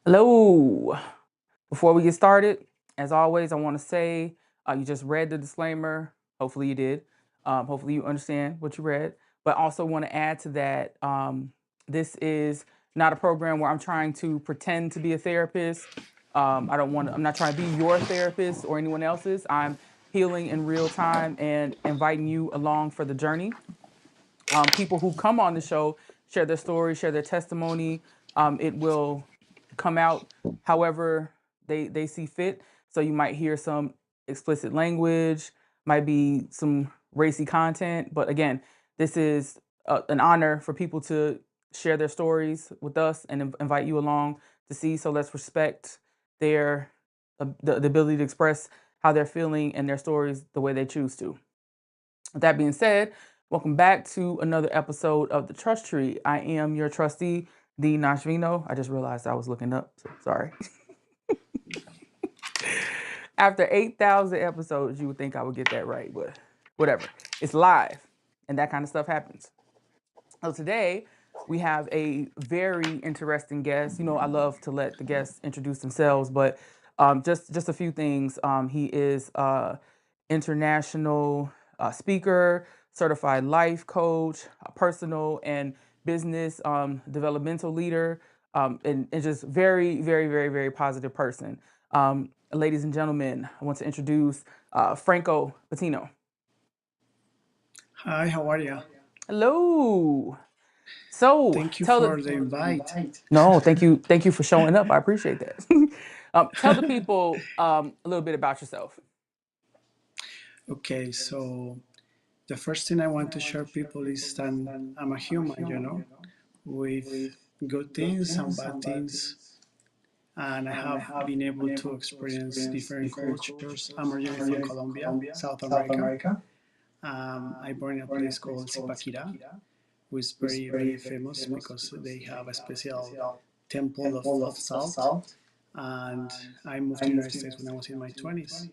Hello. Before we get started, as always, I want to say you just read the disclaimer. Hopefully, you did. Hopefully, you understand what you read. But also want to add to that this is not a program where I'm trying to pretend to be a therapist. I don't want. I'm not trying to be your therapist or anyone else's. I'm healing in real time and inviting you along for the journey. People who come on the show share their story, share their testimony. It will come out however they see fit. So you might hear some explicit language, might be some racy content. But again, this is an honor for people to share their stories with us and invite you along to see. So let's respect their the ability to express how they're feeling and their stories the way they choose to. With that being said, welcome back to another episode of the Trust Tree. I am your trustee, D. Nashvino. I just realized I was looking up, so sorry. After 8,000 episodes, you would think I would get that right, but whatever. It's live, and that kind of stuff happens. So today, we have a very interesting guest. You know, I love to let the guests introduce themselves, but just a few things. He is international speaker, certified life coach, a personal and business developmental leader, and just very, very, very, very positive person. Ladies and gentlemen, I want to introduce Franco Patino. Hi, how are you? Hello. So Thank you tell for the the invite. no, thank you for showing up. I appreciate that. Tell the people a little bit about yourself. Okay, so the first thing I want to share people is that I'm a human, with good things and bad things, and I have been able to experience different cultures. I'm originally from Colombia, South America. I born in a place called Zipaquirá, which is very, very famous because they have a special temple of salt. And I moved to the United States when I was in my 20s.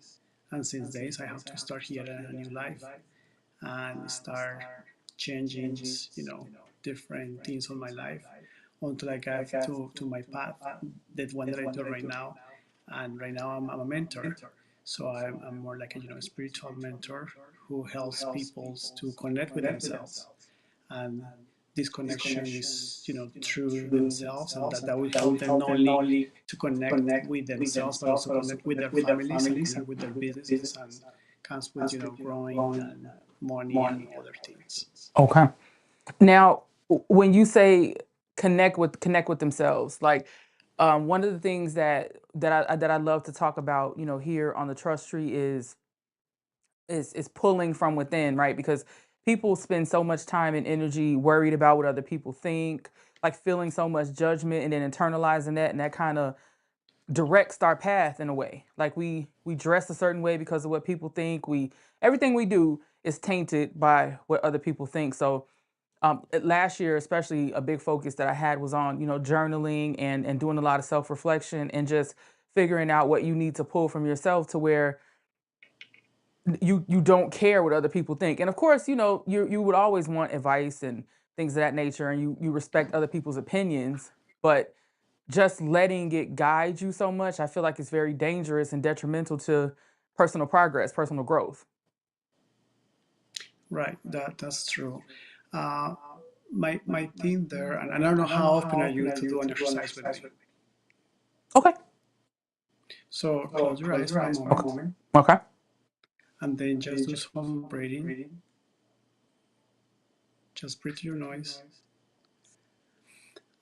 And since days, I have to start here a new life and start changing, different things on my life until I got to my path, that one that I do right now. And right now, I'm a mentor. So I'm more like a spiritual mentor who helps people to connect with themselves. And this connection is through themselves, and that will help them not only to connect with themselves but also connect with their families and connect with their businesses, and comes with growing and money and other things. Okay. Now, when you say connect with themselves, like one of the things that I love to talk about, here on the Trust Tree is pulling from within, right? Because people spend so much time and energy worried about what other people think, like feeling so much judgment and then internalizing that, and that kind of directs our path in a way. Like we dress a certain way because of what people think. We Everything we do is tainted by what other people think. So last year, especially, a big focus that I had was on journaling and doing a lot of self reflection and just figuring out what you need to pull from yourself to where you don't care what other people think. And of course, you would always want advice and things of that nature, and you respect other people's opinions, but just letting it guide you so much, I feel like it's very dangerous and detrimental to personal progress, personal growth. Right, that's true. uh, my thing there, and I don't know how often are you to do an exercise with me. Okay. So close your eyes for a moment, Okay. Okay. and then just do some breathing. Just breathe through your nose.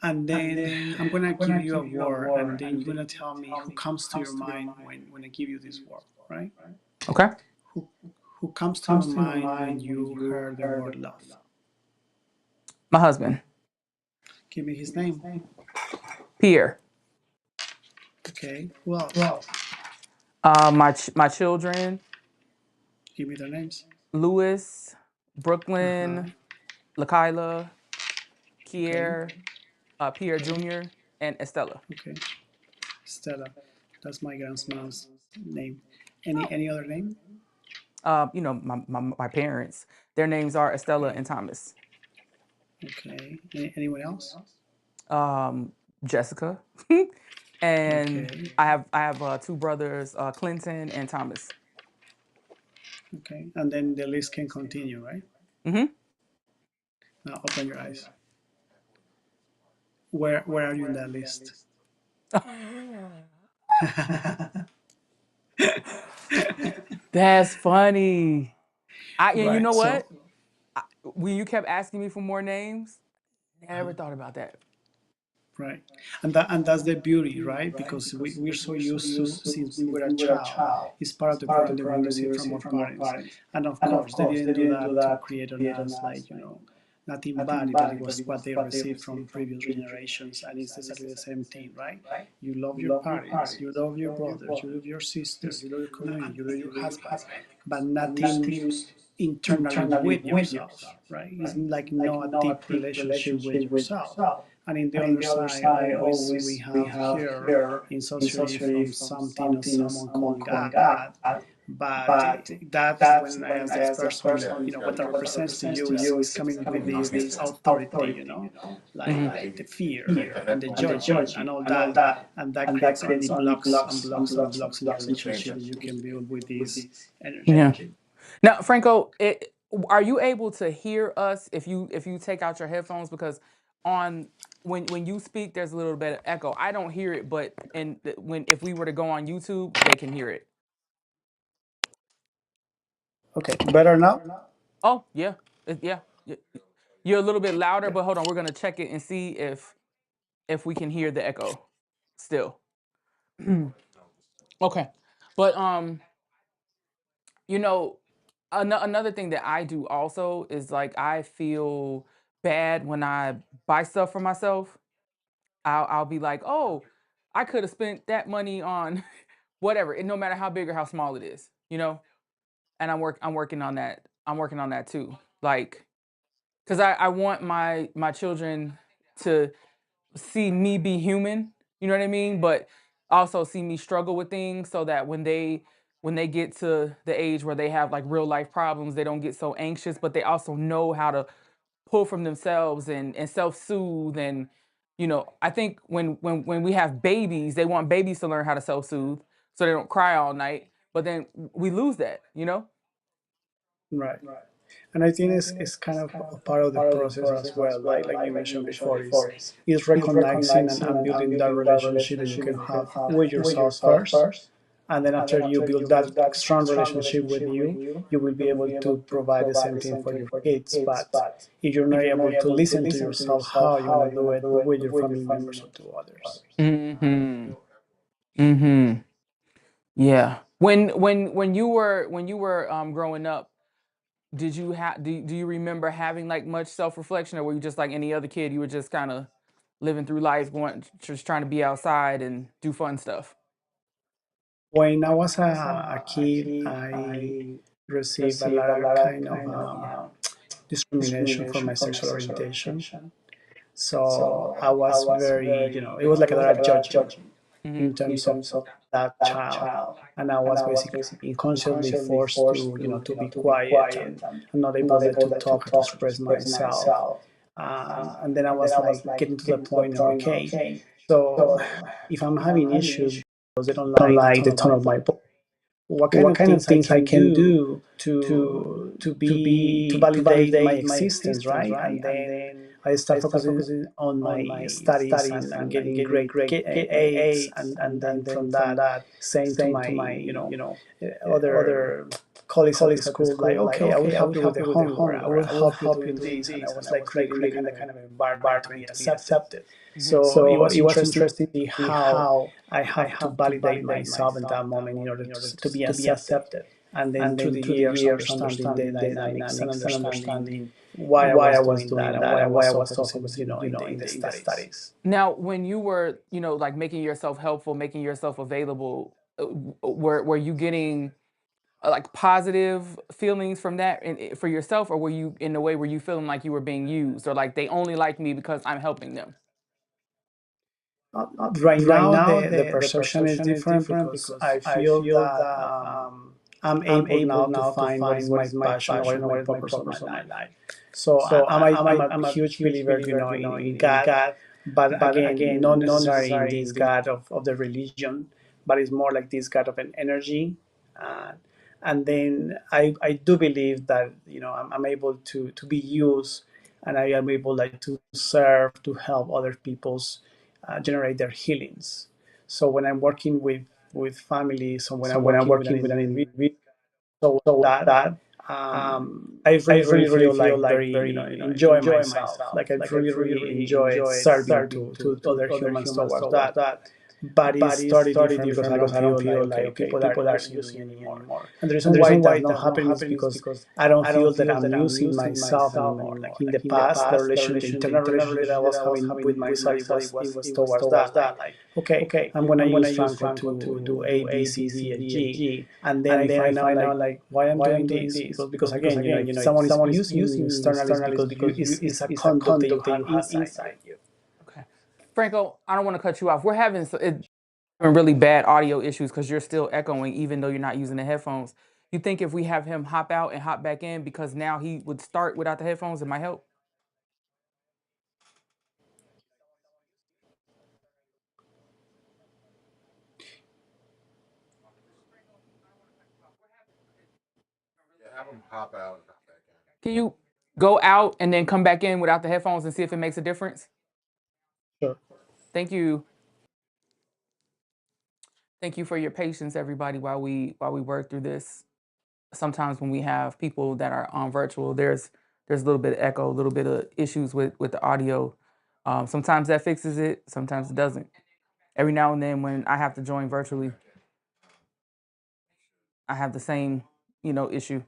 And then I'm gonna give you a word, and then you're gonna tell me who comes to your mind when I give you this word, right? Okay. Who who comes to your mind when you heard the word love? My husband, Give me his name. Pierre. Okay. Who else? My children, Give me their names. Louis, Uh huh. Brooklyn, Lakyla, Okay. Kier, Pierre Jr., and Estella. Okay. Stella. That's my grandma's name. Any other name? My parents. Their names are Estella Okay. and Thomas. Okay. Anyone else? Jessica, And Okay. I have two brothers, Clinton and Thomas. Okay. And then the list can continue, right? Hmm. Now open your eyes. Where are you in that list? That's funny. And you Right. know So what? When you kept asking me for more names, never thought about that. right. And that's the beauty, right? Because we're so used to, since we were a child, it's part of the program that we receive from our parents. And of course, they didn't do that to create on us like, nothing bad, but it was what they received from previous generations. And it's exactly the same thing, right? You love your parents, you love your brothers, you love your sisters, you love your community, you love your husband, but nothing internally with yourself, right? It's like no a deep relationship with yourself. And in the other side, always we have here in sociology from something or someone called God. But that's when I ask this person, what that represents to you is coming with this authority, like the fear and the judgment and all that. And that creates only blocks and blocks and blocks in the relationship that you can build with this energy. Yeah. Now, Franco, are you able to hear us if you take out your headphones? Because on when you speak, there's a little bit of echo. I don't hear it, but when if we were to go on YouTube, they can hear it. Okay, better now? Oh yeah, yeah. You're a little bit louder, but hold on, we're gonna check it and see if we can hear the echo still. Okay, but you know, another thing that I do also is like I feel bad when I buy stuff for myself. I'll be like, oh, I could have spent that money on whatever, and no matter how big or how small it is, And I'm working on that. I'm working on that too. Like, because I want my children to see me be human, you know what I mean? But also see me struggle with things so that when they get to the age where they have like real life problems, they don't get so anxious, but they also know how to pull from themselves and self-soothe. And I think when we have babies, they want babies to learn how to self-soothe so they don't cry all night. But then we lose that. Right. And I think it's kind of a part of the process as well, like you mentioned before, is recognizing and building that relationship that you can have with yourself first. And then after you build that strong relationship with you, you will be able to provide the same thing for your kids. But if you're not able to listen to yourself, how are you going to do it with your family members or to others? Mm-hmm. Mm-hmm. Yeah. When you were growing up, did you have do you remember having like much self-reflection, or were you just like any other kid? You were just kind of living through life, going just trying to be outside and do fun stuff. When I was a kid, I received a lot of kind of discrimination for my sexual orientation. So I was very, it was like a lot of judging Mm-hmm. in terms of that child. And I was basically unconsciously forced to, to be quiet and not able to talk or to express myself. And then I was like getting to the point of, okay, so if I'm having issues because they don't like the tone of my voice, what kind of things I can do to validate my existence, right? And then I start focusing on my studies and getting great aids, and then from that saying to my other colleagues at the school, like, okay, I will help you with the homework, I will help you doing this, and I was like creating the kind of environment to be accepted. So it was interesting to see how I have to validate myself in that moment in order to be accepted. And then through the years, understanding the dynamics and understanding why I was doing that and why I was so focused, in the studies. Now, when you were, like making yourself helpful, making yourself available, were you getting like positive feelings from that for yourself, or were you in a way were you feeling like you were being used, or like they only like me because I'm helping them? Right now, the perception is different because I feel that I'm able now to find what is my passion, what is my purpose of my life. So I'm a huge believer, in God. but again, not necessarily in this God of the religion, but it's more like this God of an energy. Uh, and then I do believe that I'm able to be used, and I am able like to serve to help other people's generate their healings. So when I'm working with families, or when I'm working with an individual, so that I really feel like very enjoy myself. Like I really enjoy serving to other humans towards that. But it's totally different because I don't feel like, okay, people are using me anymore. And the reason why that's not happening is because I don't feel that I'm using myself anymore. Like in the past, the internal relationship that I was having with myself, it was towards that. Like, okay, I'm gonna use Franco to do A, B, C, D, and G, and then I find out like why I'm doing this, because again, if someone is using you externally, it's because it's a conduct that you have inside you. Okay. Franco, I don't want to cut you off. We're having really bad audio issues because you're still echoing, even though you're not using the headphones. You think if we have him hop out and hop back in, because now he would start without the headphones, it might help? Can you go out and then come back in without the headphones and see if it makes a difference? Sure. Thank you. Thank you for your patience, everybody, while we work through this. Sometimes when we have people that are on virtual, there's a little bit of echo, a little bit of issues with the audio. Sometimes that fixes it, sometimes it doesn't. Every now and then when I have to join virtually, I have the same, issue.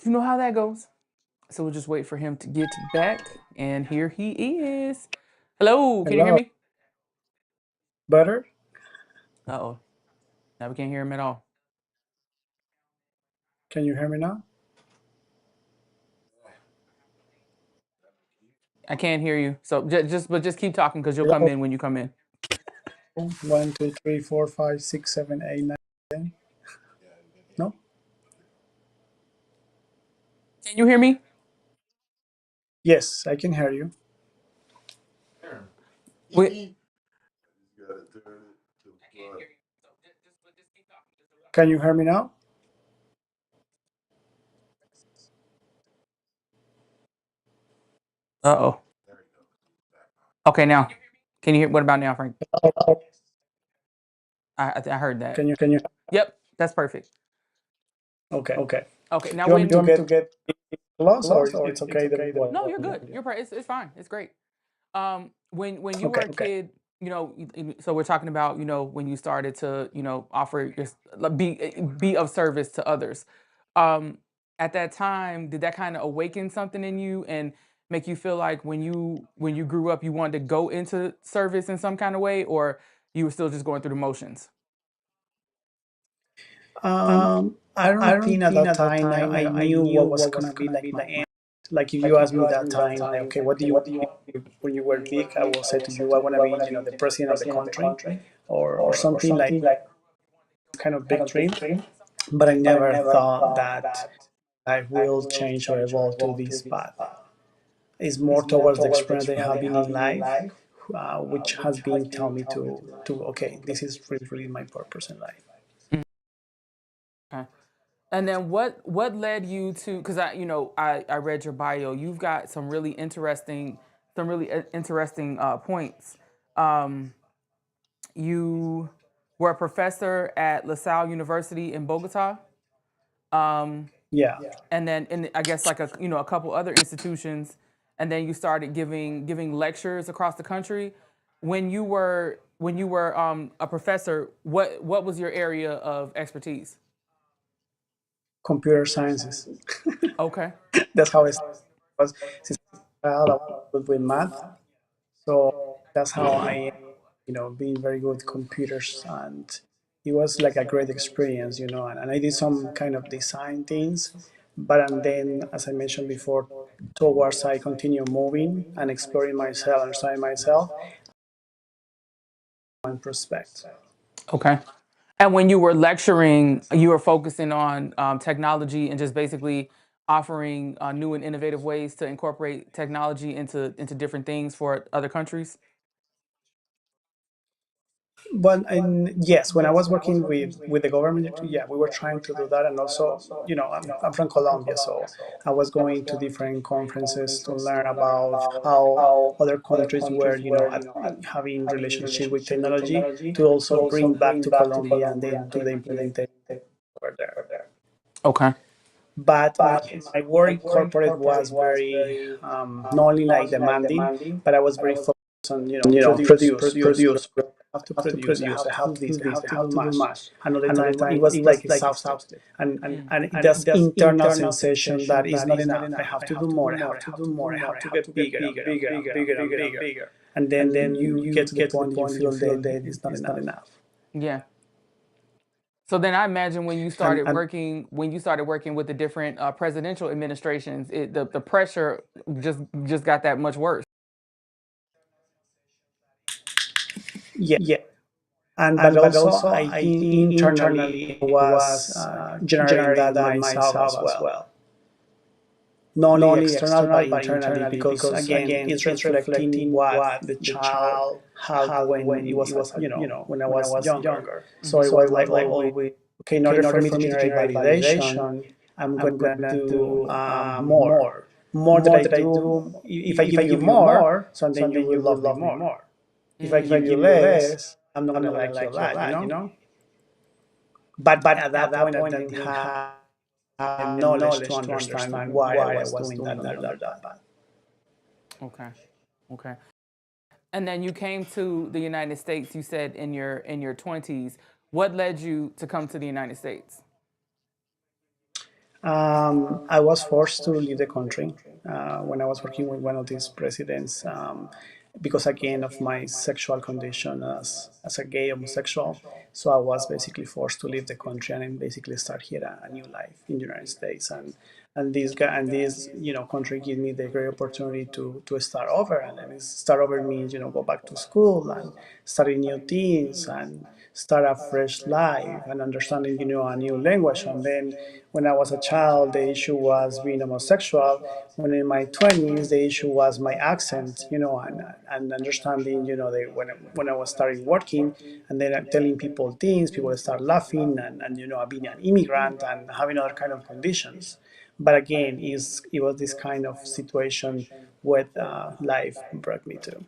You know how that goes. So we'll just wait for him to get back. And here he is. Hello, can you hear Hello. me? Better? Uh-oh. Now we can't hear him at all. Can you hear me now? I can't hear you. So just keep talking because you'll come Hello. in when you come in. 1, 2, 3, 4, 5, 6, 7, 8, 9, 10. No? Can you hear me? Yes, I can hear you. Wait. Can you hear me now? Uh-oh. Okay, now. Can you hear? What about now, Frank? I heard that. Can you? Yep, that's perfect. Okay. Okay, now Do you want me to when get close, or it's okay the way? no, you're good. You're it's fine. It's great. When you were Okay. a kid, so we're talking about when you started to offer your like, be of service to others. Um, at that time, did that kind of awaken something in you and make you feel like when you grew up you wanted to go into service in some kind of way, or you were still just going through the motions? I don't think at that time I knew what was gonna be like my end. Like if you asked me that time, like, okay, what do you want to be when you were big? I will say to you, I want to be, the president of the country, or something like kind of big dream. But I never thought that I will change or evolve to this path. It's more towards the experience I have been in life, which has been telling me to okay, this is really my purpose in life. Okay. And then what led you to, because I read your bio. You've got some really interesting points. Um, you were a professor at LaSalle University in Bogota, um, Yeah. and then in I guess like a couple other institutions, and then you started giving lectures across the country. When you were a professor, what was your area of expertise? Computer sciences. Okay. That's how it was. Since a child, I was good with math, so that's how I am. Being very good with computers, and it was like a great experience. And I did some kind of design things, but and then, as I mentioned before, towards I continue moving and exploring myself, understanding myself, and prospect. Okay. And when you were lecturing, you were focusing on technology and just basically offering new and innovative ways to incorporate technology into different things for other countries? But yes, when I was working with the government, yeah, we were trying to do that, and also, I'm from Colombia, so I was going to different conferences to learn about how other countries were, having relationship with technology to also bring back to Colombia and then do the implementation over there. Okay. But my work in corporate was very not only like demanding, but I was very focused on produce. I have to produce. I have to do this. I have to do much. Another time it was like exhausted, and this internal sensation that is not enough. I have to do more. I have to do more. I have to get bigger and bigger and bigger and bigger. And then you get to the point you feel that it's not enough. Yeah. So then I imagine And when you started working with the different presidential administrations, the pressure just got that much worse. yeah, and but also I think internally was generating that myself as well, not only external but internally, because again it's reflecting what the child had when it was when I was younger. So it was like always, okay, in order for me to generate validation, I'm gonna do more that I do. If I give you more, so then you will love me more. If I give you less, I'm not gonna like you a lot. But at that point, I didn't have the knowledge to understand why I was doing that under that path. Okay. Okay. And then you came to the United States, you said in your 20s. What led you to come to the United States? I was forced to leave the country when I was working with one of these presidents, because again of my sexual condition as a gay homosexual. So I was basically forced to leave the country and then basically start here a new life in the United States. And this country gave me the great opportunity to start over. And then start over means go back to school and study new things and start a fresh life and understanding a new language. And then when I was a child, the issue was being homosexual. When in my 20s, the issue was my accent, and understanding, when I was starting working, and then I'm telling people things, people start laughing, and being an immigrant and having other kind of conditions. But again, it was this kind of situation what life brought me to.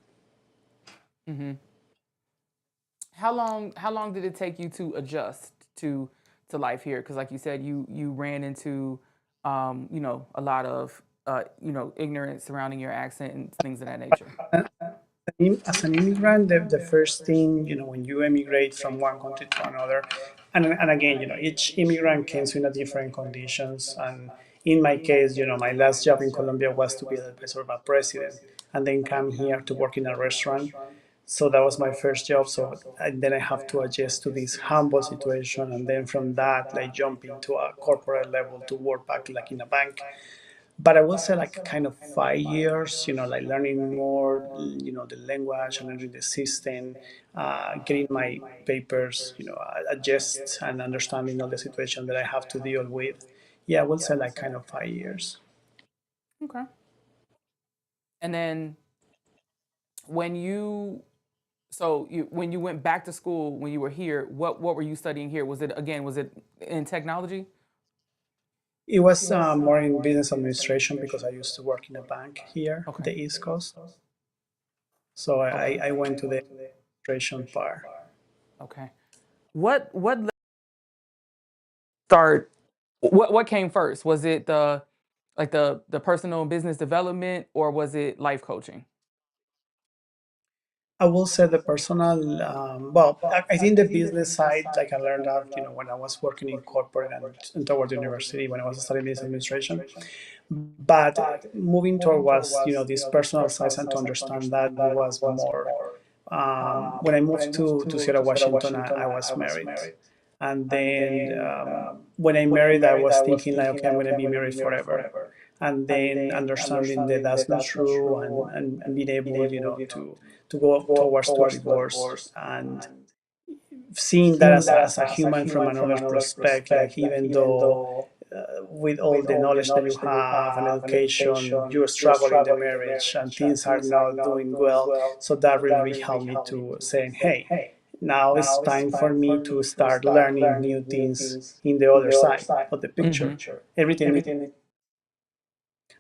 How long did it take you to adjust to life here? Because like you said, you ran into a lot of ignorance surrounding your accent and things of that nature. As an immigrant, the first thing, when you emigrate from one country to another, and again, each immigrant comes in a different conditions. And in my case, my last job in Colombia was to be the advisor of a president, and then come here to work in a restaurant. So that was my first job. So and then I have to adjust to this humble situation, and then from that, like jump into a corporate level to work back like in a bank. But I will say like kind of 5 years, like learning more, the language and learning the system, getting my papers, adjust and understanding all the situation that I have to deal with. Yeah, I will say like kind of 5 years. Okay. And then when you when you went back to school when you were here, what were you studying here? Was it in technology? It was more in business administration because I used to work in a bank here, Okay. the East Coast. So Okay. I went to the administration part. Okay. What start what came first? Was it the personal and business development, or was it life coaching? I will say the personal, well, I think the business side, like I learned that, when I was working in corporate and toward the university, when I was studying business administration. But moving towards, this personal side and to understand that it was more. When I moved to Seattle, Washington, I was married. And then when I married, I was thinking like, okay, I'm going to be married forever. And then understanding that that's not true, and being able, to go towards to a divorce, and seeing that as a human from another perspective, like even though with all the knowledge that you have and education, you struggle in the marriage and things are not doing well. So that really helped me to saying, hey, now it's time for me to start learning new things in the other side of the picture. Mhm. Everything,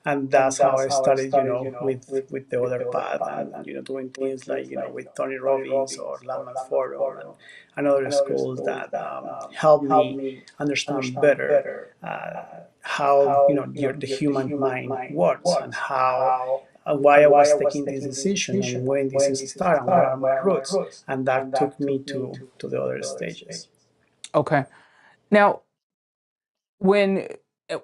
and that's how I started, with the other path, and doing things like with Tony Robbins or Landmark Forum and other schools that help me understand better how the human mind works, and how why I was taking this decision and when this is start and what are my roots, and that took me to the other stages. Okay. Now, when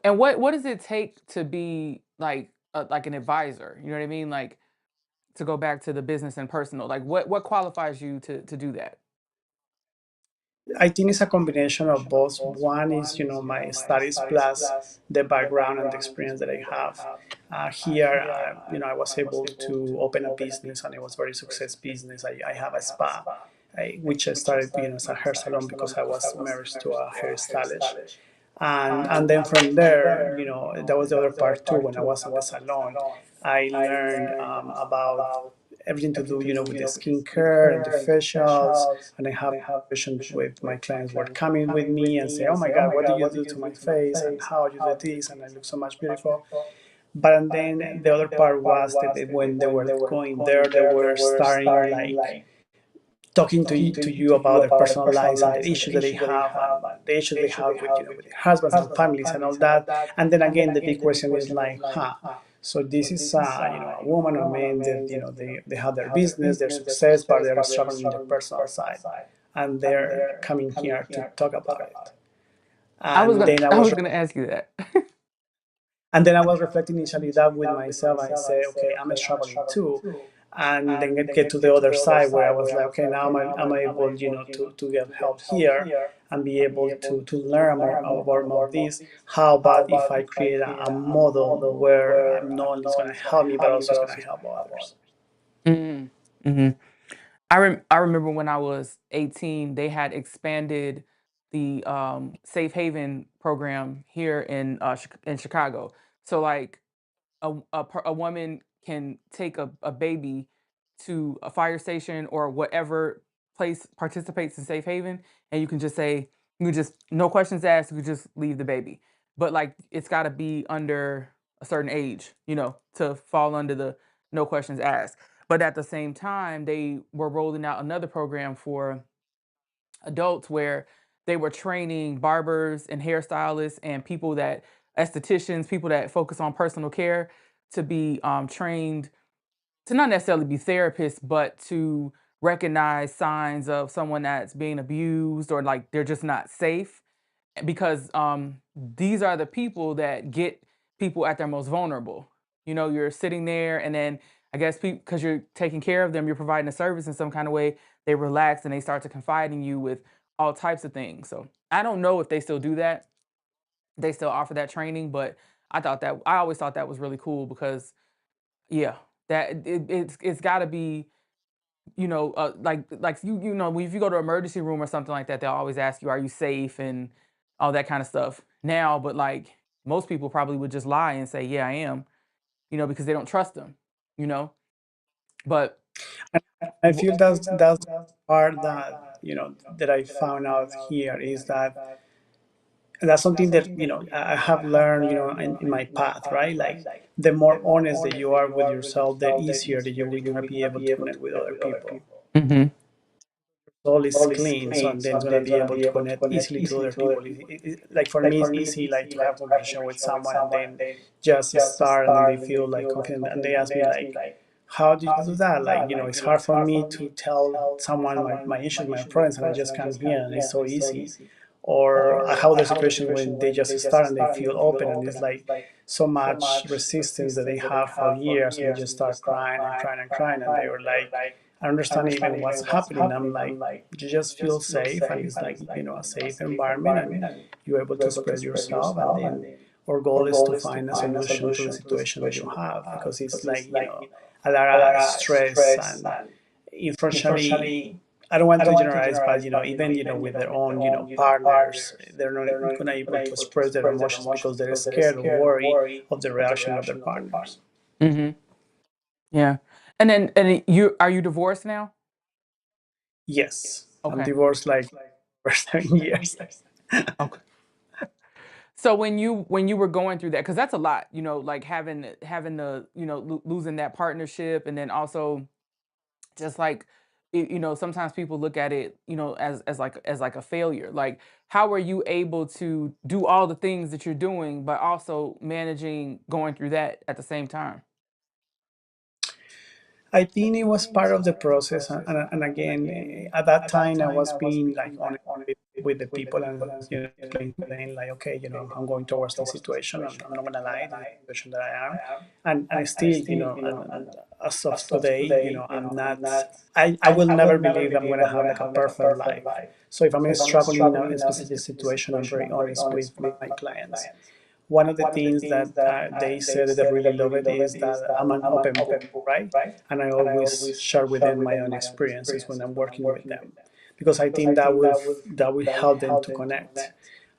and what does it take to be like an advisor? You know what I mean? Like to go back to the business and personal. Like what qualifies you to do that? I think it's a combination of both. One is, my studies plus the background and the experience that I have. Here, I was able to open a business, and it was very success business. I have a spa, which I started, as a hair salon because I was married to a hairstylist. And then from there, that was the other part too. When I was on the salon, I learned about everything to do, with the skincare and the facials. And I have conversations with my clients who are coming with me and say, "Oh my God, what do you do to my face? And how you do this? And I look so much beautiful." But then the other part was that when they were going there, they were starting like talking to you about their personal lives and the issues that they have, and the issues they have with with their husbands and families and all that. And then again, the big question is like, so this is a woman or man that they have their business, their success, but they're struggling in their personal side, and they're coming here to talk about it. And then I was gonna ask you that. I was reflecting initially that with myself. I say, okay, I'm struggling too. And then get to the other side where I was like, okay, now I'm able, to get help here and be able to learn more about more of this. How about if I create a model where I'm not only going to help me, but also is going to help others? Mhm. Mhm. I remember when I was 18, they had expanded the safe haven program here in Chicago. So like a woman can take a baby to a fire station or whatever place participates in safe haven, and you can just say, you can just no questions asked, you can just leave the baby. But like it's got to be under a certain age, to fall under the no questions asked. But at the same time, they were rolling out another program for adults where they were training barbers and hairstylists and people that estheticians, people that focus on personal care, to be trained to not necessarily be therapists, but to recognize signs of someone that's being abused or like they're just not safe, because these are the people that get people at their most vulnerable. You're sitting there, and then I guess because you're taking care of them, you're providing a service in some kind of way. They relax and they start to confide in you with all types of things. So I don't know if they still do that. They still offer that training, but I always thought that was really cool because yeah, that it's got to be like if you go to an emergency room or something like that, they'll always ask you, "Are you safe?" and all that kind of stuff now. But like most people probably would just lie and say, "Yeah, I am," because they don't trust them. You know, but And I feel that's part that that I found out here is that that's something that I have learned in my path, right? Like the more honest that you are with yourself, the easier that you're gonna be able to connect with other people. hmm Soul is clean, so and then it's gonna be able to connect easily to other people. Like for me, it's easy like to have a conversation with someone and then just start, and then they feel like confident, and they ask me like, "How do you do that?" Like it's hard for me to tell someone my issues, my problems, and I just come here and it's so easy. Or I have the situation when they just start and they feel open, and it's like so much resistance that they have for years, and they just start crying and crying and crying, and they were like, I understand even what's happening. I'm like, you just feel safe, and it's like a safe environment, and you're able to express yourself, and then our goal is to find a solution to the situation that you have, because it's like a lot of stress, and unfortunately I don't want to generalize, but even with their own partners, they're not gonna able to express their emotions because they're scared or worried of the reaction of their partners. Hmm. Yeah. And you are you divorced now? Yes, I'm Okay. divorced like for 7 years. Okay. So when you were going through that, because that's a lot, like having the losing that partnership, and then also just like sometimes people look at it as like a failure. Like, how are you able to do all the things that you're doing, but also managing going through that at the same time? I think it was part of the process, and again, at that time, I was being like honest with the people, and explain to them like, okay, I'm going towards this situation. I'm not gonna lie, this is the situation that I am, and still, and as of today, I'm not. I will never believe I'm gonna have like a perfect life. So if I'm struggling in a specific situation, I'm very honest with my clients. One of the things that they said that they really love it is that I'm an open book, right? And I always share with them my own experiences when I'm working with them, because I think that will help them to connect.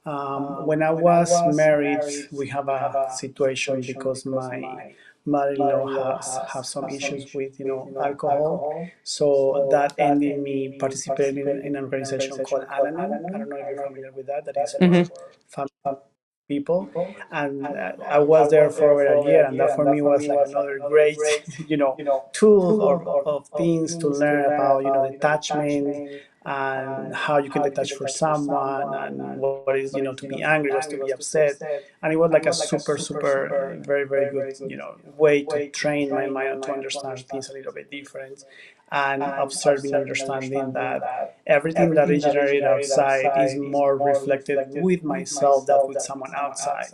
When I was married, we have a situation because my mother-in-law has have some issues with alcohol, so that ended me participating in an organization called Alanon. I don't know if you're familiar with that. That is Hmm. for family people, and I was there for over a year, and that for me was like another great tool of things to learn about detachment, and how you can detach for someone, and what is to be angry, what's to be upset. And it was like a super very very good way to train my mind to understand things a little bit different, and observing, understanding that everything that is generated outside is more reflected with myself than with someone outside.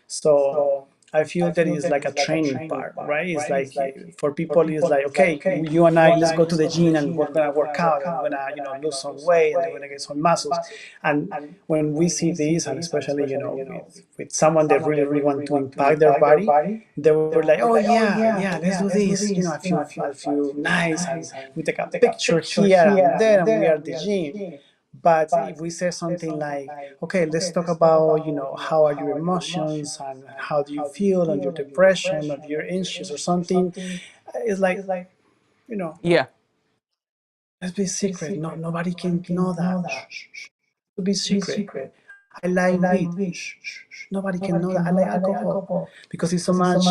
So I feel that is like a training part, right? It's like for people, it's like, okay, you and I, let's go to the gym and we're gonna work out and we're gonna lose some weight and then we're gonna get some muscles. And when we see this, and especially with someone that really really want to impact their body, they were like, oh yeah, let's do this. I feel nice, and we take a picture here and there, and we are at the gym. But if we say something like, okay, let's talk about, how are your emotions and how do you feel on your depression, or your anxious or something, it's like, you know, Yeah. let's be secret. No, nobody can know that. Shh, shh, shh. To be secret. I like weed. Shh, shh, shh. Nobody can know that. I like alcohol because it's so much,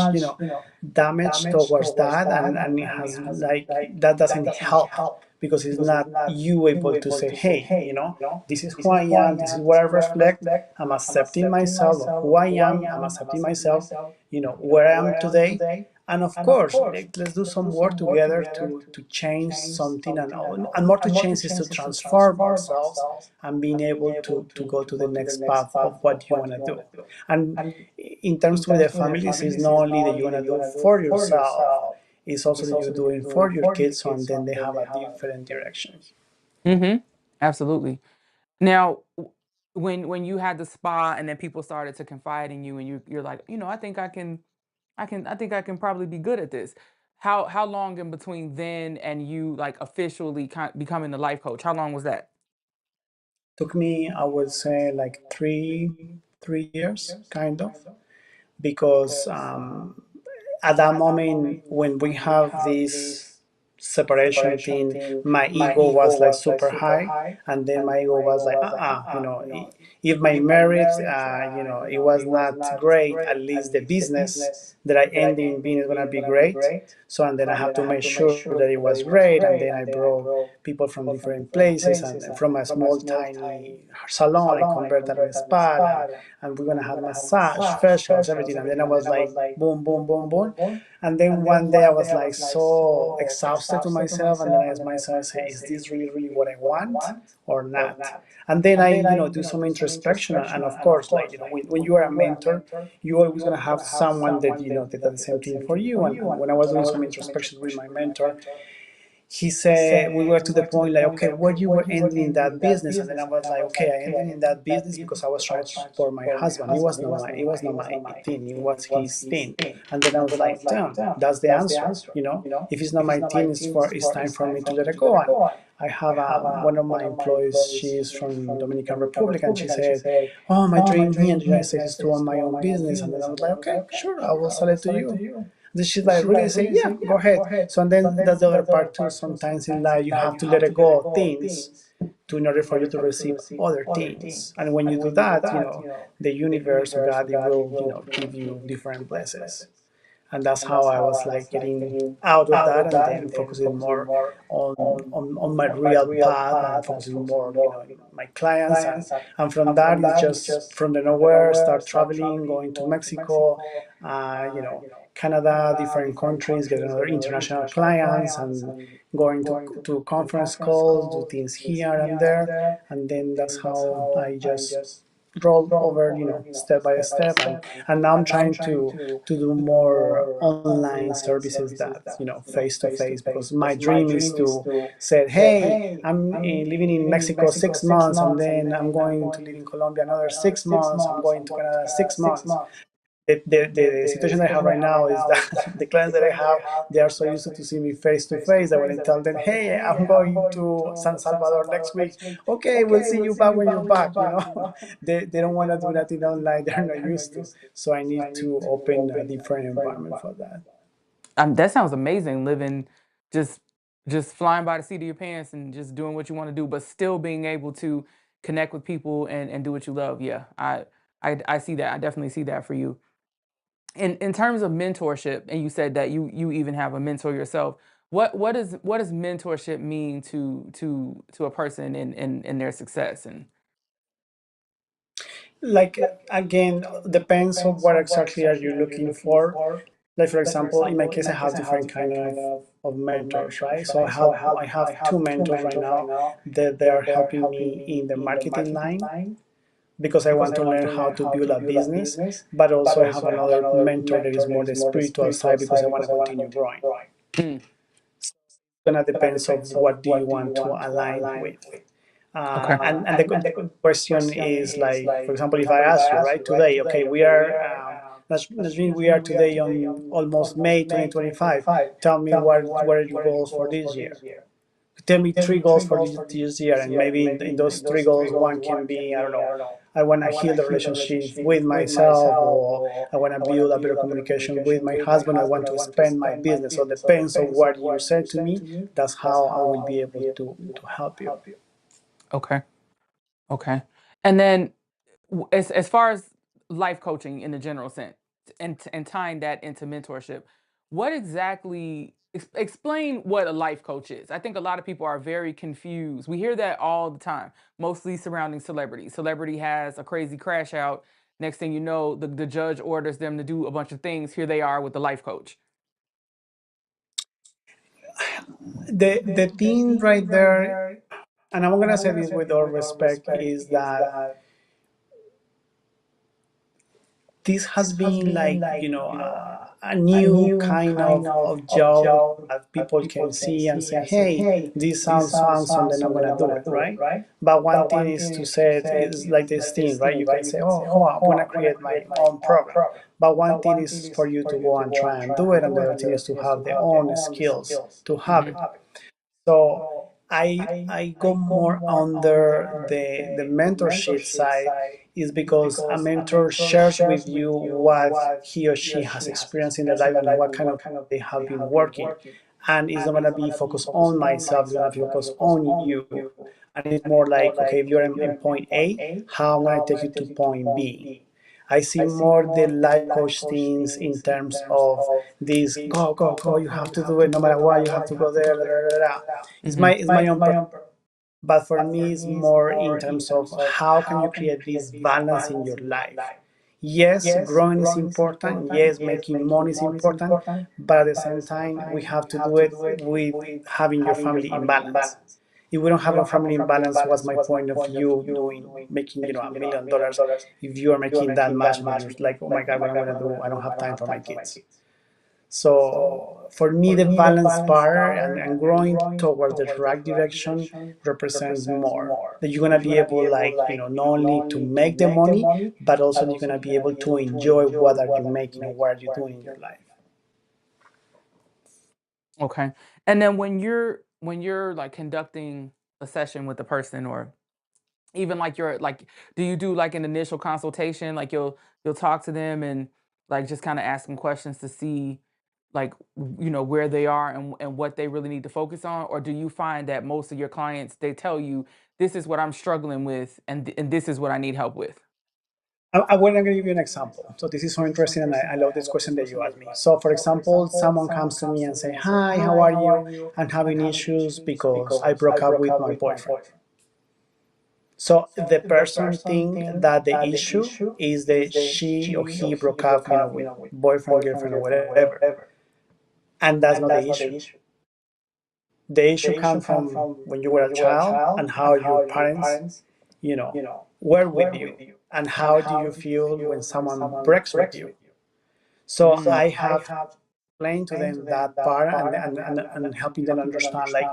damage towards that, and it has like that doesn't help because it's not you able to say, hey, this is who I am. This is what I reflect. I'm accepting myself of who I am. I'm accepting myself, where I am today. And of course, let's do some work together to change something, and more to change is to transform ourselves and being able to go to the next path of what you want to do. And in terms with the families, it's not only that you want to do for yourself, it's also that you're doing for your kids, so and then they have a different direction. Hmm. Absolutely. Now, when you had the spa and then people started to confide in you, and you're like, I think I can probably be good at this. How long in between then and you like officially becoming the life coach? How long was that? Took me, I would say, like 3 years, kind of, because at that moment when we have this separation thing, my ego was like super high, and then my ego was like, if my marriage, it was not great, at least the business that I ending being is gonna be great. So and then I have to make sure that it was great, and then I brought people from different places, and from a small tiny salon I convert that in a spa, and we're gonna have massage, facials, everything. And then I was like, boom, boom, boom, boom. And then one day I was like so exhausted to myself, and then I asked myself, I say, is this really, really what I want or not? And then I, do some introspection, and of course, like when you are a mentor, you're always gonna have someone that that does the same thing for you. And when I was doing some introspection with my mentor, he said we were to the point like, okay, where you were ending in that business, and then I was like, okay, I ended in that business because I was trying to support my husband. It was not my thing, it was his thing. And then I was like, damn, that's the answer. If it's not my thing, it's time for me to let it go. And I have one of my employees, she's from Dominican Republic, and she said, oh, my dream here in the United States is to own my own business. And then I was like, okay, sure, I will sell it to you. Then she's like, really? I say, yeah, go ahead. So, and then that's the other part too. Sometimes in life, you have to let it go of things in order for you to receive other things. And when you do that, the universe or God, it will, give you different blessings. And that's how I was like getting out of that and then focusing more on my real path and focusing more, in my clients. And from that, it's just from the nowhere, start traveling, going to Mexico, Canada, different countries, get another international clients, and going to conference calls, do things here and there. And then that's how I just roll over, step by step. And now I'm trying to do more online services that, face to face, because my dream is to say, hey, I'm living in Mexico 6 months, and then I'm going to live in Colombia another 6 months, I'm going to Canada 6 months. The situation I have right now is that the clients that I have, they are so used to see me face to face that when I tell them, hey, I'm going to San Salvador next week, okay, we'll see you back when you're back, they don't want to do that in online, they're not used to. So I need to open a different environment for that. That sounds amazing. Living just just flying by the seat of your pants and just doing what you want to do, but still being able to connect with people and do what you love. Yeah, I see that. I definitely see that for you. In terms of mentorship, and you said that you even have a mentor yourself. What does mentorship mean to a person in their success? And Like, again, depends on what exactly are you looking for. Like, for example, in my case, I have different kind of mentors, right? So I have two mentors right now that they are helping me in the marketing line, because I want to learn how to build a business. But also I have another mentor that is more the spiritual side, because I want to continue growing. mm, It's gonna depends of what do you want to align with. okay. And the question is, like, for example, if I ask you right today, okay, we are Najrin, we are today on almost May 2025. Tell me what are your goals for this year? Tell me three goals for this year, and maybe in those three goals, one can be, I don't know, I want to heal the relationship with myself, or I want to build a better communication with my husband, I want to expand my business. So it depends on what you said to me, that's how I will be able to help you. Okay. Okay. And then as far as life coaching in the general sense and tying that into mentorship, what exactly explain what a life coach is? I think a lot of people are very confused. We hear that all the time, mostly surrounding celebrities. Celebrity has a crazy crash out. Next thing you know, the judge orders them to do a bunch of things. Here they are with the life coach. The thing right there, and I'm gonna say this with all respect, is that this has been like, a new kind of job that people can see and say, hey, this sounds fun, so then I'm gonna do it, right? But one thing is to say it is like this thing, right? You can say, oh, I want to create my own program. But one thing is for you to go and try and do it, and the other thing is to have the own skills to have it. So I go more under the mentorship side, is because a mentor shares with you what he or she has experienced in their life and what kind of they have been working. And it's not gonna be focused on myself, it's gonna be focused on you. And it's more like, okay, if you're in point A, how I'm gonna take you to point B. I see more the life coach things in terms of this, go, go, go, you have to do it no matter what, you have to go there, da, da, da, da. It's my own, but for me, it's more in terms of how can you create this balance in your life. Yes, growing is important. Yes, making money is important. But at the same time, we have to do it with having your family in balance. If we don't have a family in balance, what's my point of you doing making, $1 million if you are making that much and you're like, oh my God, what I'm gonna do? I don't have time for my kids. So for me, the balance part and growing towards the right direction represents more. That you're gonna be able, like, not only to make the money, but also you're gonna be able to enjoy what are you making or what are you doing in your life. Okay. And then when you're like conducting a session with a person, or even like you're like, do you do like an initial consultation? Like you'll talk to them and like just kind of ask them questions to see like where they are and what they really need to focus on? Or do you find that most of your clients, they tell you, this is what I'm struggling with and this is what I need help with? I'm going to give you an example. So this is so interesting, and I love this question that you asked me. So, for example, someone comes to me and say, "Hi, how are you? I'm having issues because I broke up with my boyfriend." So the person think that the issue is that she or he broke up, with boyfriend, girlfriend, or whatever, and that's not the issue. The issue comes from when you were a child and how your parents, you know, were with you, and how do you feel when someone breaks with you. So I have explain to them that part, and helping them understand, like,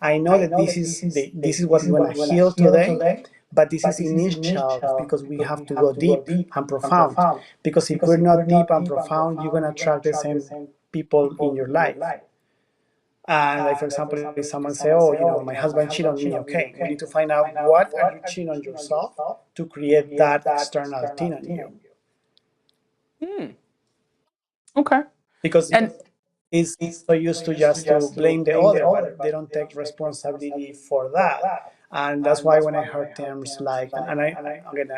I know that this is what we want to heal today, but this is initial because we have to go deep and profound, because if we're not deep and profound, you're going to attract the same people in your life. And like, for example, if someone say, "Oh, my husband cheated on me," okay, we need to find out what are you cheating on yourself to create that external thing on you. Hmm. Okay. Because And is so used to just to blame the other, but they don't take responsibility for that. And that's why when I heard terms like, and again,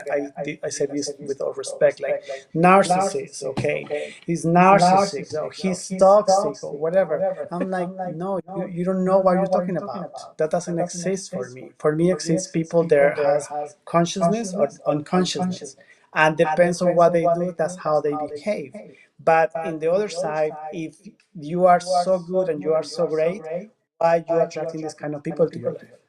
I say this with all respect, like narcissist, okay, he's narcissist, or he's toxic, or whatever. I'm like, no, you don't know what you're talking about. That doesn't exist for me. For me, exists people there has consciousness or unconsciousness, and depends on what they do, that's how they behave. But in the other side, if you are so good and you are so great, why you attracting this kind of people to your life?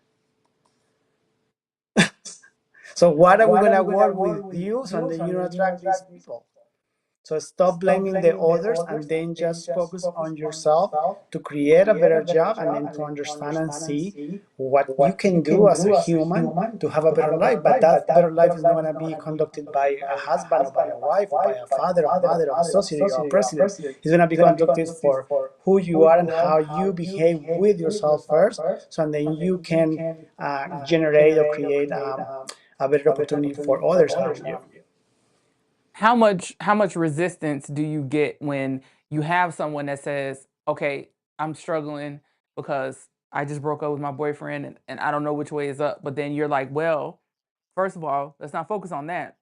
So what are we gonna work with you so that you don't attract these people? So stop blaming the others and then just focus on yourself to create a better job, and then to understand and see what you can do as a human to have a better life. But that better life is not going to be conducted by a husband or by a wife or by a father or mother or a society or a president. It's going to be conducted for who you are and how you behave with yourself first, so then you can generate or create a better opportunity for others around you. how much resistance do you get when you have someone that says, "Okay, I'm struggling because I just broke up with my boyfriend and I don't know which way is up." But then you're like, "Well, first of all, let's not focus on that.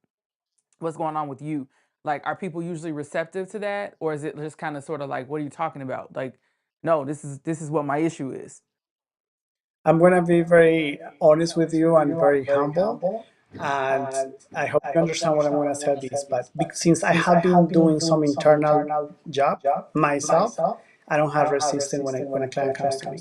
What's going on with you?" Like, are people usually receptive to that, or is it just kind of sort of like, "What are you talking about?" Like, "No, this is what my issue is." I'm going to be very honest with you and very humble. And I hope you understand what I'm going to say this. But since I have been doing some internal job myself, I don't have resistance when a client comes to me.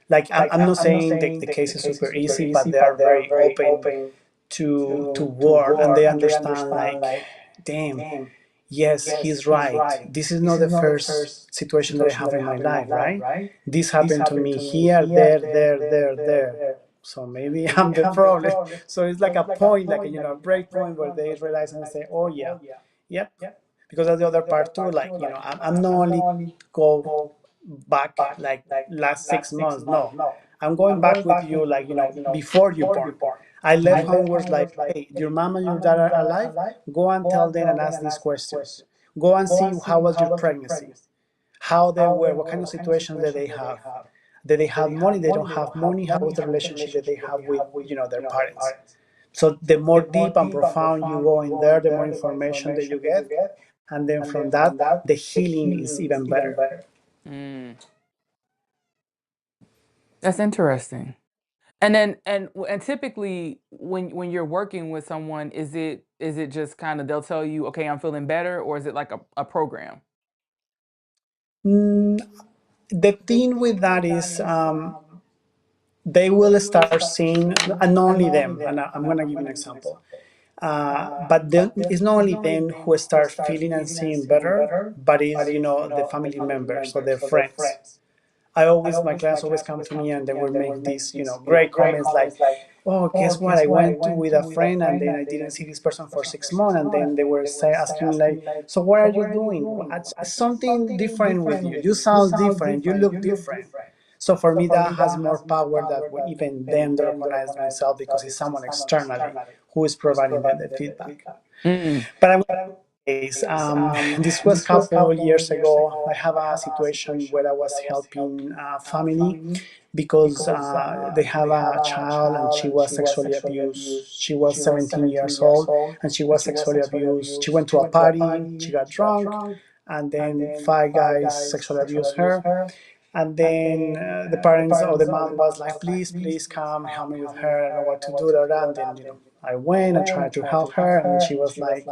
Like, I'm not saying the case is super easy, but they are very open to work, and they understand, like, damn, yes, he's right. This is not the first situation that I have in my life, right? This happened to me here, there. So maybe I'm the problem. So it's like a point, like a break point where they realize and say, "Oh yeah, yep." Because that's the other part too. Like, I'm not only go back like last 6 months. No, I'm going back with you, like, before you born. I left homework like, "Hey, your mom and your dad are alive? Go and tell them and ask these questions. Go and see how was your pregnancy, how they were, what kind of situations that they have. Did they have money? They don't have money. How was the relationship that they have with, their parents?" So the more deep and profound you go in there, the more information that you get, and then from that, the healing is even better. Mm, that's interesting. And typically when you're working with someone, is it just kind of they'll tell you, "Okay, I'm feeling better," or is it like a program? Mm, the thing with that is, they will start seeing, and not only them, and I'm going to give you an example. But then it's not only them who start feeling and seeing better, but it's, the family members or their friends. My clients always come to me and they will make these, great comments like, "Oh, guess what? I went with a friend and then I didn't see this person for 6 months." And then they were asking me like, "So what are you doing? It's something different with you. You sound different. You look different." So for me, that has more power than even them to recognize themselves, because it's someone externally who is providing the feedback. Mm. But I'm case. This was a couple years ago. I have a situation where I was helping a family because they have a child and she was sexually abused. She was 17 years old and she was sexually abused. She went to a party, she got drunk, and then five guys sexually abused her. And then the parents or the mom was like, "Please, please come help me with her. I don't know what to do." And then, I went and tried to help her. And then she was like,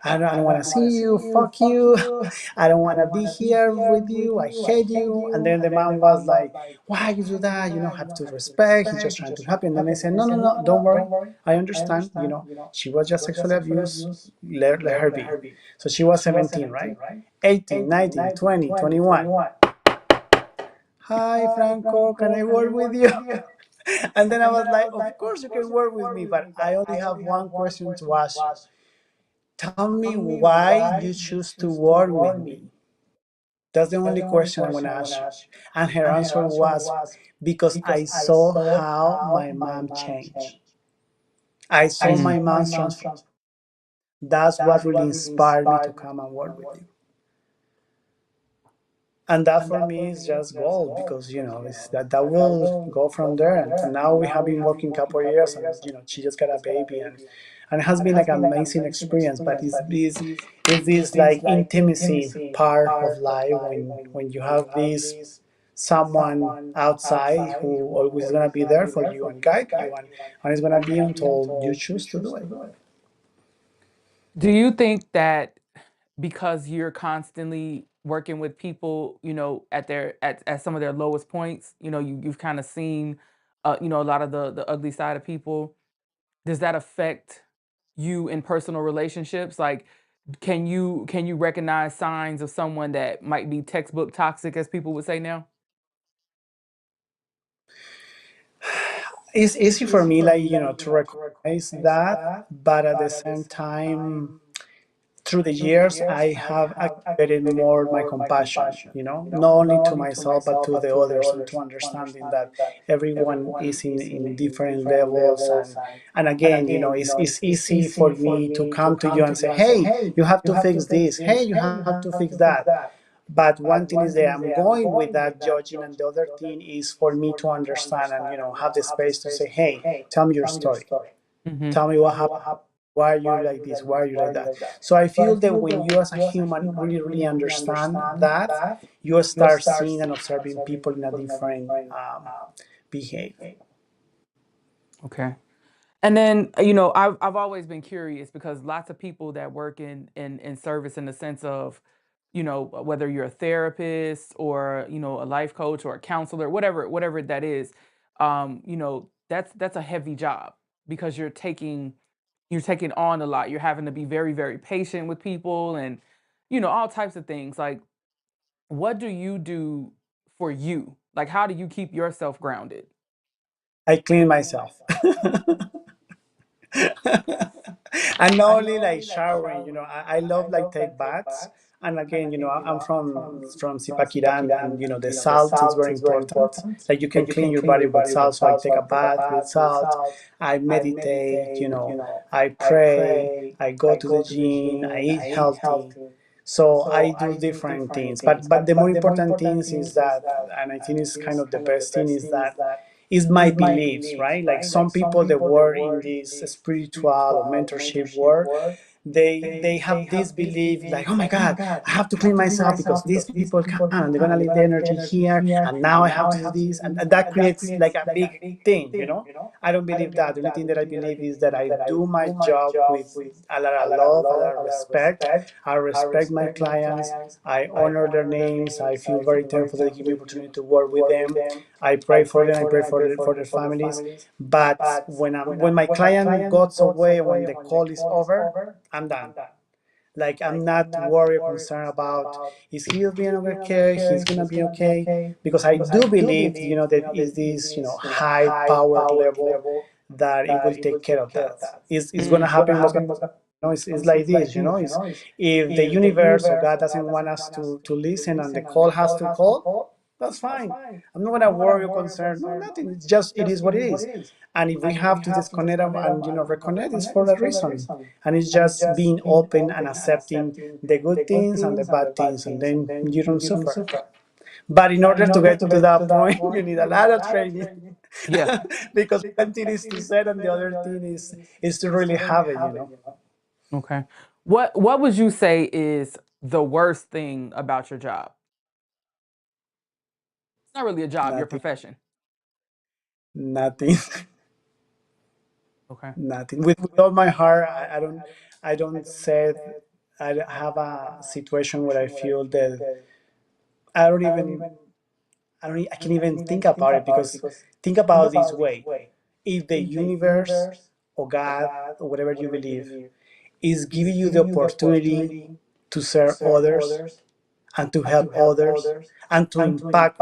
I don't want to see you. Fuck you. I don't want to be here with you. I hate you." And then the mom was like, "Why you do that? You don't have to respect. He's just trying to help you." And then I said, "No, no, no. Don't worry. I understand. She was just sexually abused. Let her be." So she was 17, right? 18, 19, 20, 21. "Hi, Franco. Can I work with you?" And then I was like, "Of course you can work with me, but I only have one question to ask you. Tell me why you choose to work with me." That's the only question I'm going to ask you. And her answer was, "Because I saw how my mom changed. I saw my mom's transformation. That's what really inspired me to come and work with you." And that for me is just gold, because that will go from there. And now we have been working a couple of years, and she just got a baby, and it has been like an amazing experience. But it's this like intimacy part of life, when you have this someone outside who always gonna be there for you and guide you, and it's gonna be until you choose to do it. Do you think that because you're constantly working with people, at at some of their lowest points, you've kind of seen, a lot of the ugly side of people. Does that affect you in personal relationships? Like, can you recognize signs of someone that might be textbook toxic, as people would say now? It's easy for me, like, to recognize that, but at the same time, through the years, I have activated more my compassion, not only to myself, but to the others, and to understanding that everyone is in different levels. And again, it's easy for me to come to you and say, "Hey, you have to fix this. Hey, you have to fix that." But one thing is that I'm going with that judging, and the other thing is for me to understand and, have the space to say, "Hey, tell me your story. Mhm. Tell me what happened. Why are you like this? Why are you like that?" So I feel that when you as a human really, really understand that, you start seeing and observing people in a different behavior. Okay. And then, I've always been curious because lots of people that work in service, in the sense of, whether you're a therapist or, a life coach or a counselor, whatever that is, that's a heavy job, because you're taking on a lot. You're having to be very, very patient with people, and, all types of things. Like, what do you do for you? Like, how do you keep yourself grounded? I clean myself. And not only like showering, I love like take baths. And again, I'm from Zipaquirá, and the salt is very important. Like, you can clean your body with salt. So I take a bath with salt. I meditate, I pray, I go to the gym, I eat healthy. So I do different things. But the more important things is that, and I think it's kind of the best thing, is my beliefs, right? Like, some people that work in this spiritual or mentorship work, they have this belief like, oh my god, I have to clean myself because these people can and they're gonna leave the energy here, and now I have to do this, and that creates like a big thing, you know. I don't believe that. The only thing that I believe is that I do my job with a lot of love, a lot of respect. I respect my clients, I honor their names, I feel very thankful that they give me opportunity to work with them. I pray for them, I pray for their families. But when my client goes away, when the call is over, I'm done. Like, I'm not worried or concerned about, is he being okay, he's gonna be okay, because I do believe, you know, that is this, you know, high power level that it will take care of that. It's gonna Mm. happen. What's gonna, you know, it's like this, you know, is if the universe or God doesn't want us to listen and the call has to call, that's fine. I'm not gonna worry or concern. No, nothing. It's just, it is what it is. And if we have to disconnect them and, you know, reconnect, it's for a reason. And it's just being open and accepting the good things and the bad things, and then you don't suffer. But in order to get to that point, you need a lot of training. Yeah. Because one thing is to say and the other thing is to really have it, you know. Okay. What would you say is the worst thing about your job? It's not really a job, your Nothing, profession. nothing, Okay. nothing. With all my heart, I don't say, I have a situation where I feel that I don't even, I can't even think about it, because think about it this way. If the universe or God or whatever you believe is giving you the opportunity to serve others and to help others and to impact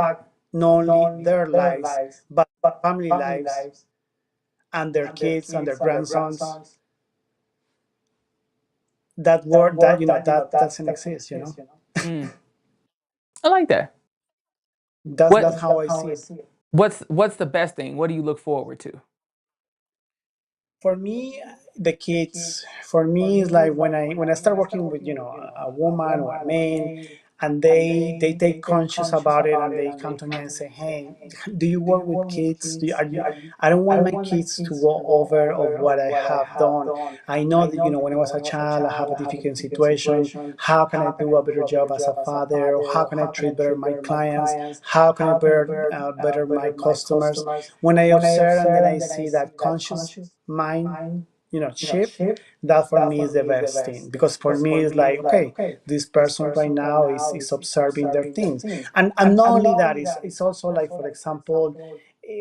not only their lives but family lives and their kids and their grandsons, that word, that, you know, that doesn't exist, you know. Mm. I like that. That's What how I see it. what's the best thing? What do you look forward to? For me, the kids, for me is like when I start working with, you know, a woman or a man, and they take conscious about it, and they come to me and say, hey, do you work with kids? Are you, I don't want my kids to go over of what I have done. I know that, you know, when I was a child I have a difficult situation. How can I do a better job as a father? Or how can I treat better my clients? How can I better my customers? When I observe and then I see that conscious mind, you know, shift, that for me is the best thing, because for me it's like, okay, this person right now is observing their things. And not only that, it's also like, for example,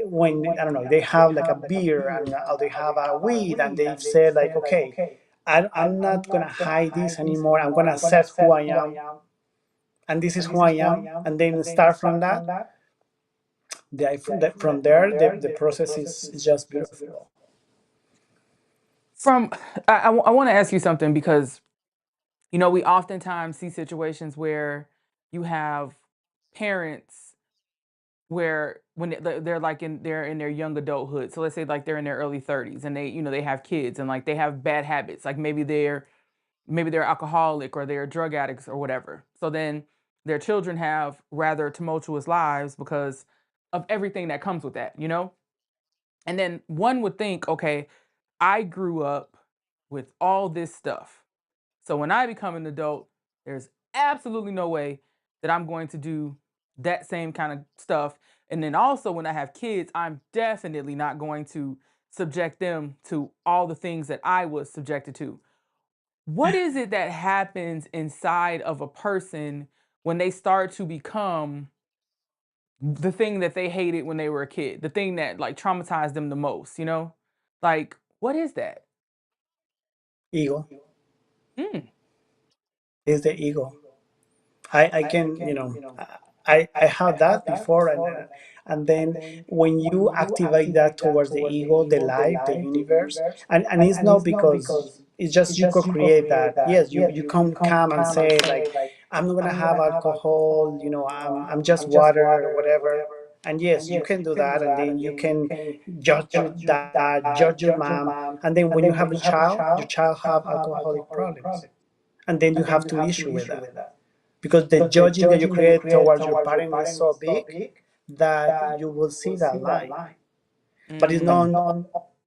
when, I don't know, they have like a beer, and or they have a weed, and they've said like, okay, I'm not gonna hide this anymore, I'm gonna accept who I am, and this is who I am, and then start from that. From there, the process is just beautiful. From I want to ask you something because you know we oftentimes see situations where you have parents where when they're like they're in their young adulthood. So let's say like they're in their early 30s and they you know they have kids and like they have bad habits. Like maybe they're alcoholic or they're drug addicts or whatever. So then their children have rather tumultuous lives because of everything that comes with that, you know? And then one would think, okay, I grew up with all this stuff. So when I become an adult, there's absolutely no way that I'm going to do that same kind of stuff. And then also when I have kids, I'm definitely not going to subject them to all the things that I was subjected to. What is it that happens inside of a person when they start to become the thing that they hated when they were a kid, the thing that like traumatized them the most, you know? Like, what is that? Ego Mm. is the ego. I can, you know, I have that before, and then when you activate that towards the ego, the life, the universe, and it's not because it's just you co-create that. Yes, you come and say like, I'm not gonna have alcohol, you know, I'm just water or whatever. And yes, you can do that, and then you can judge your dad, judge your mom, and then when you have a child, your child have alcoholic problems, and then you have to issue with that, because the judging that you create towards your parent is so big that you will see that line. But it's Mm. not.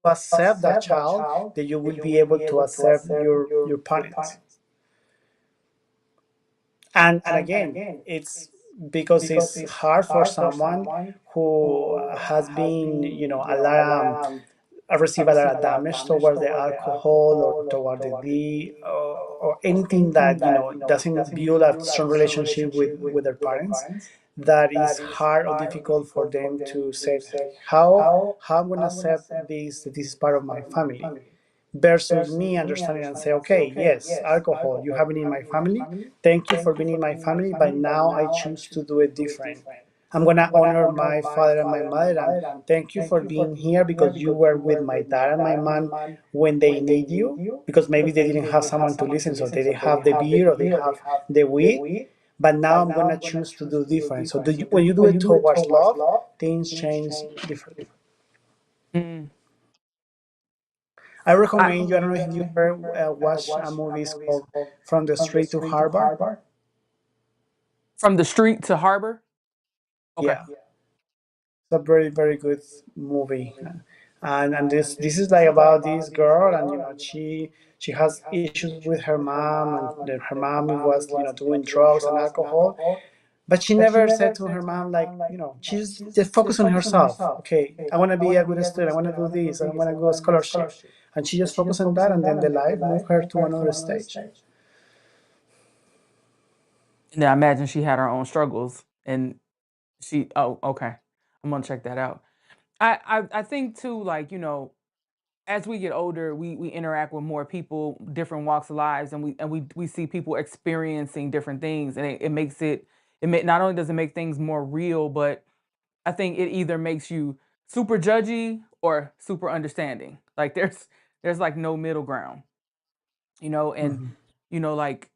accept that child, that you will be able to accept your parents. And again, it's because it's hard for someone who has been, a lot receive a lot of damage towards the alcohol or toward or anything that doesn't build a strong relationship with their parents, that is hard or difficult for them to say how I'm gonna accept this is part of my family, versus me understanding and say, okay, yes, alcohol, you have been in my family, thank you for being in my family, but now I choose to do it different. I'm gonna honor my father and my mother, and thank you for being here because you were with my dad and my mom when they need you, because maybe they didn't have someone to listen, so they have the beer or they have the weed, but now I'm gonna choose to do different. So when you do it towards love, things change differently. Mm. I I, recommend you. I don't know if you ever watched a movie called From the Street to Harvard. from the street to harbor. Okay. Yeah, it's a very very good movie, and this is like about this girl, and she has issues with her mom, and her mom was doing drugs and alcohol, but she never said to her mom like she's just focused on herself. Okay, I want to be a good student. I want to do this. I want to go scholarship, and she just focused on that, and then the life moved her to another stage. And I imagine she had her own struggles, and she. Oh, okay. I'm gonna check that out. I think too, like as we get older, we interact with more people, different walks of lives, and we see people experiencing different things, and it makes not only does it make things more real, but I think it either makes you super judgy or super understanding. Like there's like no middle ground, and Mhm. like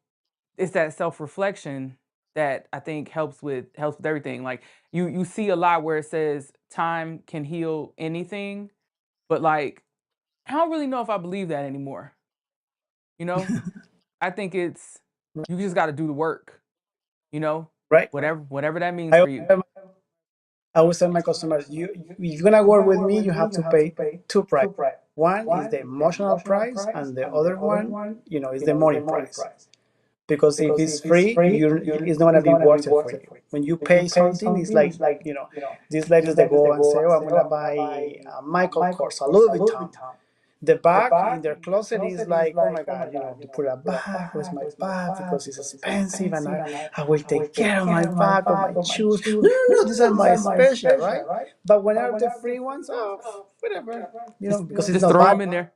it's that self-reflection that I think helps with everything. Like you see a lot where it says time can heal anything, but like I don't really know if I believe that anymore. You know, I think it's you just got to do the work. You know, Right. whatever that means I for always you. tell I always tell my customers, if you're gonna work with me, you have to pay two prices. One is the emotional price, and the other one, is the money price. Because if it's free, it's not gonna be worth it for you. When you pay something, it's like these ladies that go and say, "Oh, I'm gonna buy a Michael Kors, a Louis Vuitton." The bag in their closet is like, oh my god, to put a bag, where's my bag, because it's expensive, and I will take care of my bag or my shoes. No, no, no, these are my special, right? But when are the free ones, oh, whatever, because it's Just not throw valid. them in there.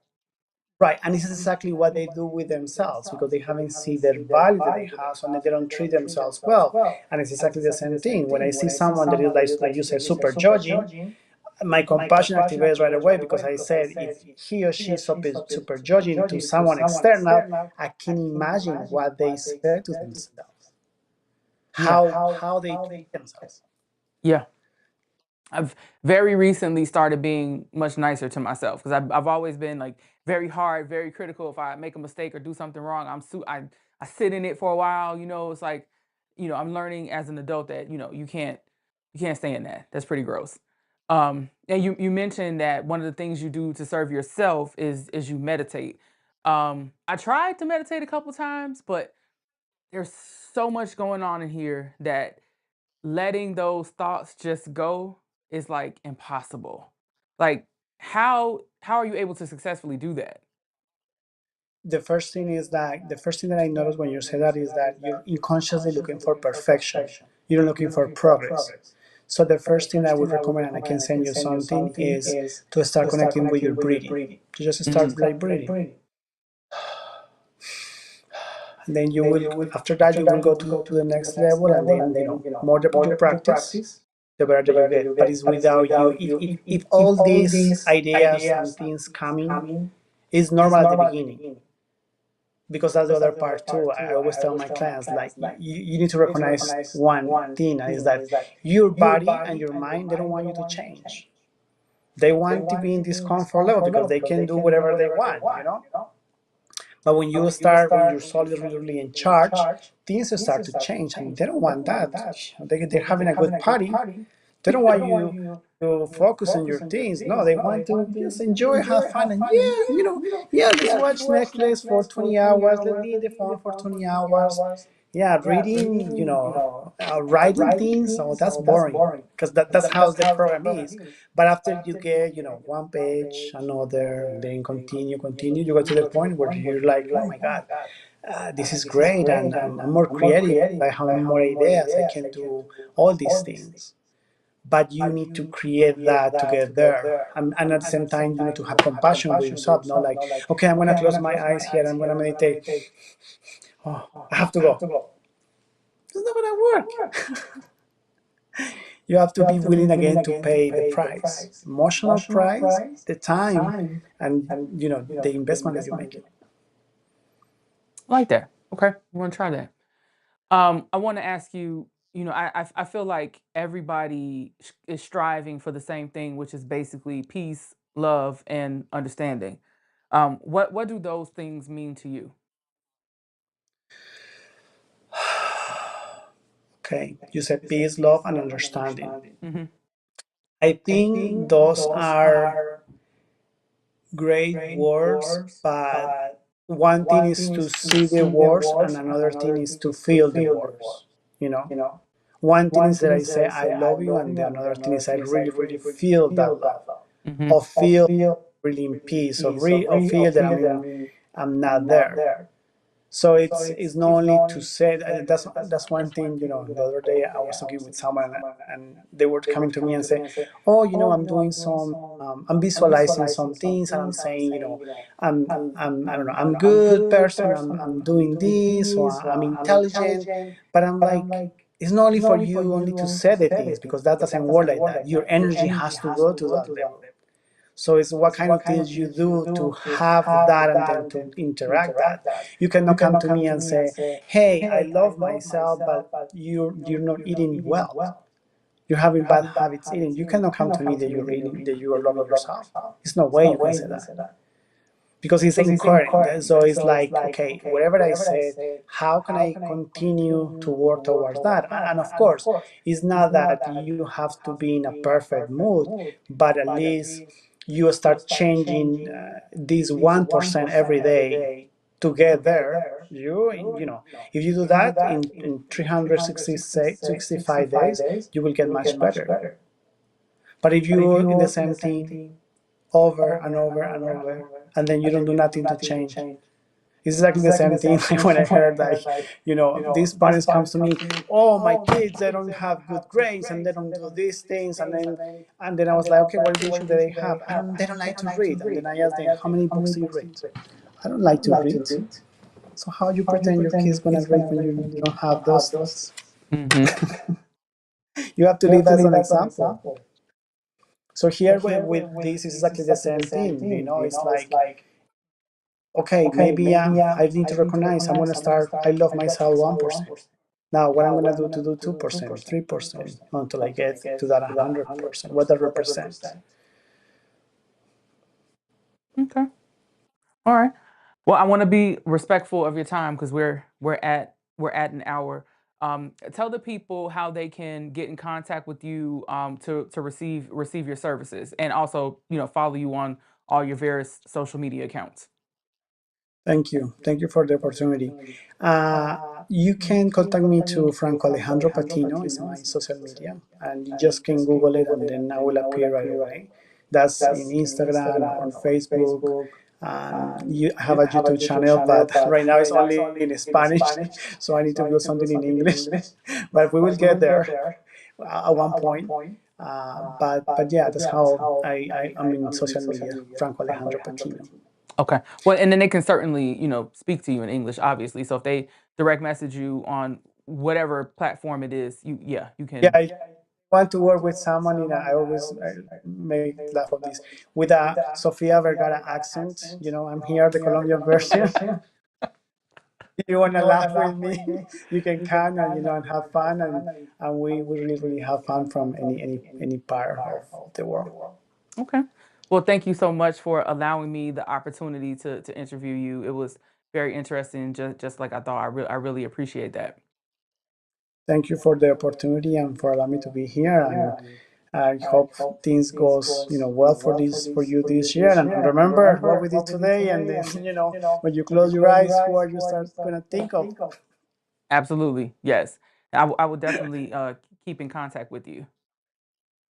Right, and this is exactly what they do with themselves, because they haven't seen their value that they have, so they don't treat themselves well. And it's exactly the same thing. When I see someone that is like you say, super judging, my compassion activates right away, because I said if he or she is super judging to someone external, I can imagine what they say to themselves, Yeah, how they treat themselves. yeah. I've very recently started being much nicer to myself because I've always been like very hard, very critical. If I make a mistake or do something wrong, I sit in it for a while. It's like, I'm learning as an adult that you can't stay in that. That's pretty gross. And you mentioned that one of the things you do to serve yourself is you meditate. I tried to meditate a couple times, but there's so much going on in here that letting those thoughts just go is like impossible. Like how are you able to successfully do that? The first thing that I noticed when you say that is that you're unconsciously looking for perfection. You're looking for progress. So the first thing I would recommend, and I can send you something, is to start connecting with your breathing. To just start like breathing. And then you will, after that, you will go to the next level, and then more that you practice, the better that you get. But it's without you. If all these ideas and things coming is normal at the beginning, because that's the other part too. I always tell my clients, like, you need to recognize one thing, and is that your body and your mind, they don't want you to change. They want to be in this comfort level because they can do whatever they want. But when your soul is really in charge, things start to change, and they don't want that. They're having a good party, They don't want you to focus on your things. No, they want to just enjoy, have fun, and yeah, yeah, let's watch Netflix for 20 hours. Let's be in the phone for 20 hours. Yeah, reading, writing things. So that's boring because that's how the program is. But after you get, one page, another, and then continue, you go to the point where you're like, oh my God, this is great, and I'm more creative. I have more ideas. I can do all these things, but you need to create that to get there, and at the same time you need to have compassion with yourself, not like, okay, I'm going to close my eyes here, I'm going to meditate, oh, I have to go. It's not going to work. You have to be willing again to pay the price, emotional price, the time, and the investment that you're making. I like that. Okay, we want to try that. I want to ask you. I feel like everybody is striving for the same thing, which is basically peace, love, and understanding. What do those things mean to you? Okay, you said peace, love, and understanding. Hmm. I think those are great words, but one thing is to see the words and another thing is to feel the words. You know, one thing is that I say I love you, and the another thing is I really, really feel that love, Hmm. or feel really in peace, or feel that I'm not there. So it's not only to say that's one thing. The other day I was talking with someone, and they were coming to me and say, oh, I'm doing some, I'm visualizing some things, and I'm saying, I don't know, I'm good person, I'm doing this, or I'm intelligent, but I'm like, it's not only for you only to say the things, because that doesn't work like that. Your energy has to go to that level. So it's what kind of things you do to have that and then to interact that. You cannot come to me and say, "Hey, I love myself," but you're not eating well. You're having bad habits eating. You cannot come to me that you're eating, that you are loving yourself. There's no way you can say that, because it's incoherent. So it's like, okay, whatever I said, how can I continue to work towards that? And of course, it's not that you have to be in a perfect mood, but at least you start changing this 1% every day to get there. If you do that in 365 days, you will get much better. But if you in the same thing over and over and over, and then you don't do nothing to change. It's exactly the same thing like when I heard, like, these parents comes to me, oh, my kids, they don't have good grades and they don't do these things, and then I was like, okay, what is the issue that they have? They don't like to read. And then I asked them, how many books do you read? I don't like to read. So how you pretend your kid's gonna read when you don't have those things? Hmm. You have to leave as an example. So here with this is exactly the same thing. It's like, okay, maybe I need to recognize I'm gonna start. I love myself 1%. Now, what I'm gonna do to do 2% or 3% until I get to that 100%. What that represents. Okay. All right. Well, I want to be respectful of your time because we're at an hour. Tell the people how they can get in contact with you, to receive your services, and also follow you on all your various social media accounts. Thank you. Thank you for the opportunity. You can contact me to Franco Alejandro Patino is my social media, and you just can Google it, and then I will appear right away. That's in Instagram or on Facebook. And you have a YouTube channel, but right now it's only in Spanish, so I need to build something in English. But we will get there at one point. But yeah, that's how I'm in social media, Franco Alejandro Patino. Okay. Well, and then they can certainly speak to you in English, obviously. So if they direct message you on whatever platform it is, you Yeah, can. I want to work with someone I always make laugh of this, with a Sofia Vergara accent. I'm here, the Colombian version. If you want to laugh with me, you can come, and and have fun, and we really, really have fun from any part of the world. Okay. Well, thank you so much for allowing me the opportunity to interview you. It was very interesting, just like I thought. I really appreciate that. Thank you for the opportunity and for allowing me to be here. And I hope things goes, well for you this year. And remember what we did today. And then, when you close your eyes, who are you start gonna think of? Absolutely, yes. I will definitely keep in contact with you.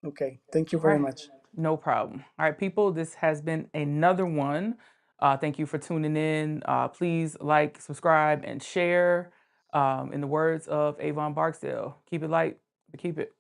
Okay, thank you All very right, much. no problem. All right, people, this has been another one. Thank you for tuning in. Please like, subscribe, and share. In the words of Avon Barksdale, keep it light, but keep it.